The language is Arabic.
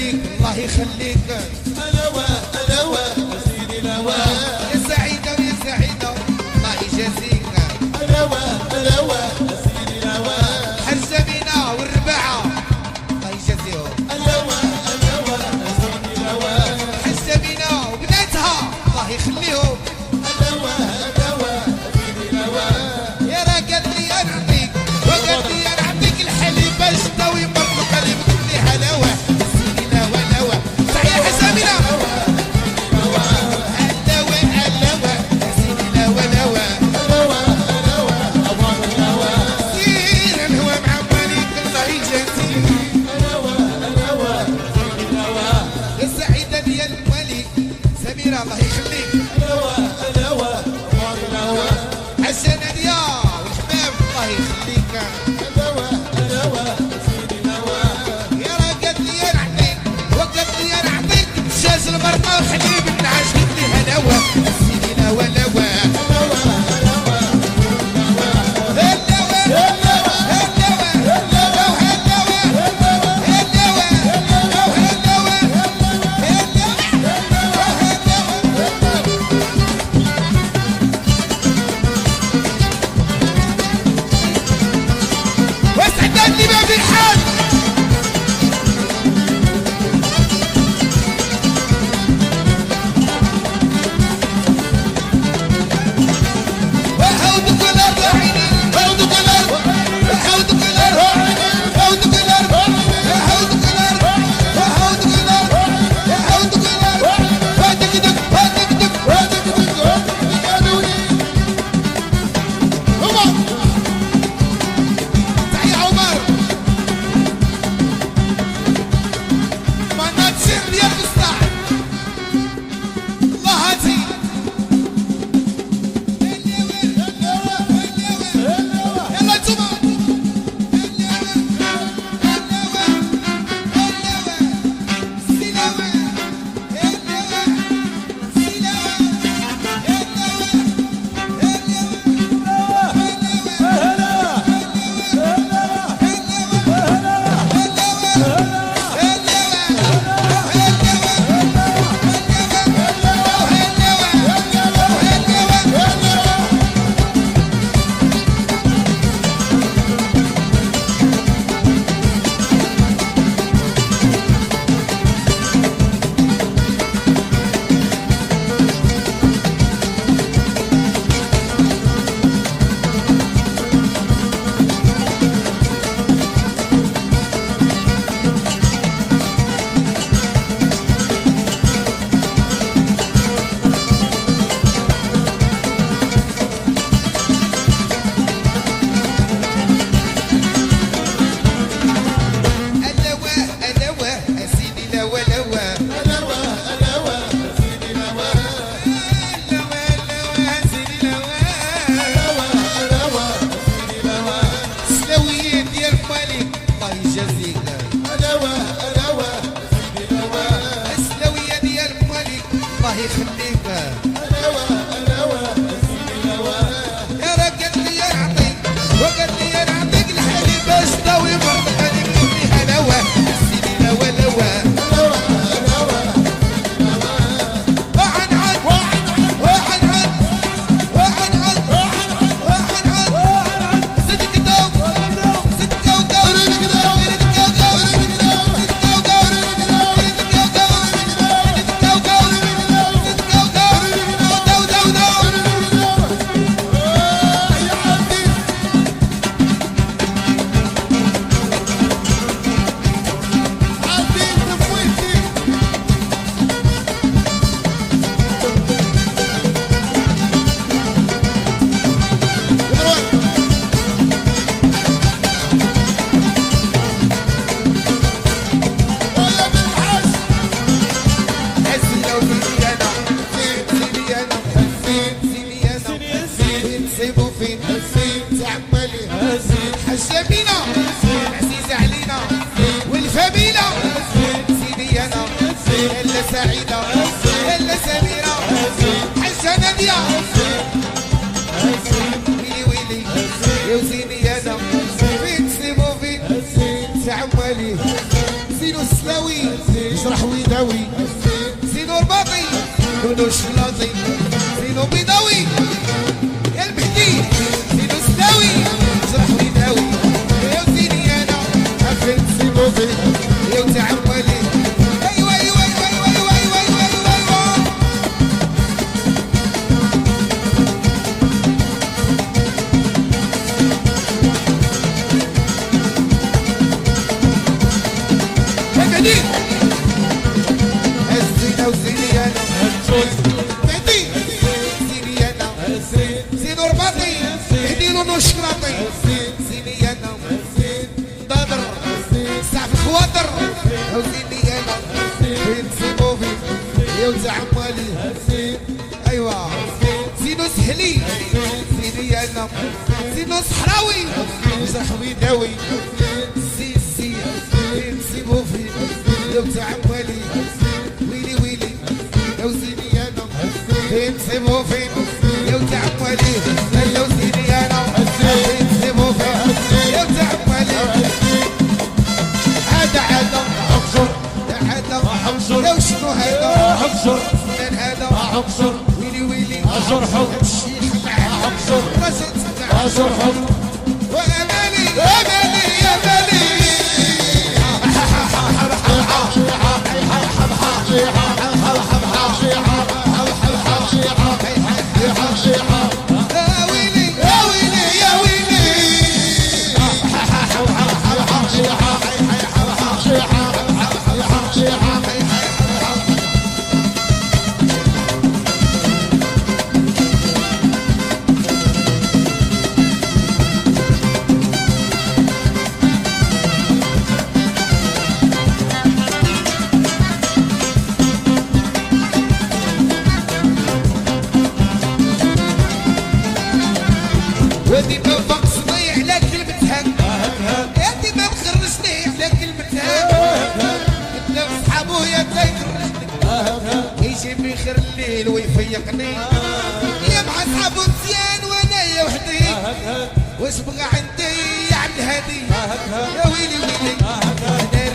الملك الله يخليك. الهوى الهوى سيدي الهوى يا سعيدة ويا سعيدة الله يجازيك. الهوى الهوى سيدي الهوى حجبينا والرباعة الله يجازيهم. الهوى الهوى سيدي الهوى حجبينا وبناتها الله يخليهم. الهوى الهوى سيدي الهوى يا راه قال لي نعطيك وقال لي نعطيك الحليب باش تداوي مرض القلب كلي هلاوة سيدي الهوى الهوى. صحيح حسامينا الهوى الهوى سيدي الهوى الهوى الهوى الهوى أبواب الهوى سير الهوى مع مالك الله يجازيك. الهوى الهوى سيدي الهوى يا سعيدة ديال الملك سميرة الله يخليك. الهوى الهوى أبواب الهوى حسنة ديا والحباب الله يخليك. الهوى الهوى سيدي الهوى يا راه قالت لي نعطيك وقالت لي نعطيك دجاج المرمى وحليب النعاش قلت لي هلاوة سيدي الهوى الهوى الهوى الهوى واستعداد لما في الحال. وحودك الارض عيني وحودك الارض وحودك الارض وحودك الارض وحودك الارض وحودك الارض وحودك الارض وادك دك وادك دك وادك دك تعي عمر ما ناتشر يا مستعد الله هاتي يلا انتوما الله يخليك. يا راه قالت لي نعطيك وقالت لي نعطيك الحليب باش تداوي مرض القلب كلي هلاوة سيدي الهوى الهوى. وعن عد وعن عد وعن عد وعن عد صدق دوم صدق كوكب صدق كوكب حجابينا عزيزة علينا والفاميلة سيدي انا يلا سعيدة يلا سميرة حجة نادية ويلي ويلي يا وزيني انا فين سيبو فين تعمالي زينو السلاوي بيضاوي زينو رباطي لونو شلاطي زينو بيضاوي يا المهدي زينو سلاوي جرح ويداوي يا زيني انا عفن سيبو فيه يا تعملي ايوا ايوا ايوا ايوا ايوا ايوا ايوا مهدي الزينة وزيني انا مهدي زيني انا زينو رباطي مهدي لونو شكلاطي زيني انا ضادر سعف الخواطر وزيني انا فين سيبو فين يا وتعمالي ايوا زينو سهلي زيني انا زينو صحراوي جرح ويداوي سي فين سيبو فين يا وتعمالي ويلي ويلي يا وزيني انا فين سيبو فين يا وتعمالي يا وزيني انا فين سيبو فين يا وتعمالي هذا حبشر هذا لو شنو هذا حبشر من هذا حبشر ويلي ويلي أجر حب الشيخ حبشر رجل تبع أجر حب وامالي امالي امالي يا ويلي يا ويلي يا ويلي ودي ما بقصدي على كلمة هك يدي ما مخرجني على كلمة هك قدام صحابو يا تيخرجني يجيب يخير الليل ويفيقني يا مع صحابو مزيان وانا يا وحدي واش بغى عندي يعمل هادي يا ويلي ويلي انا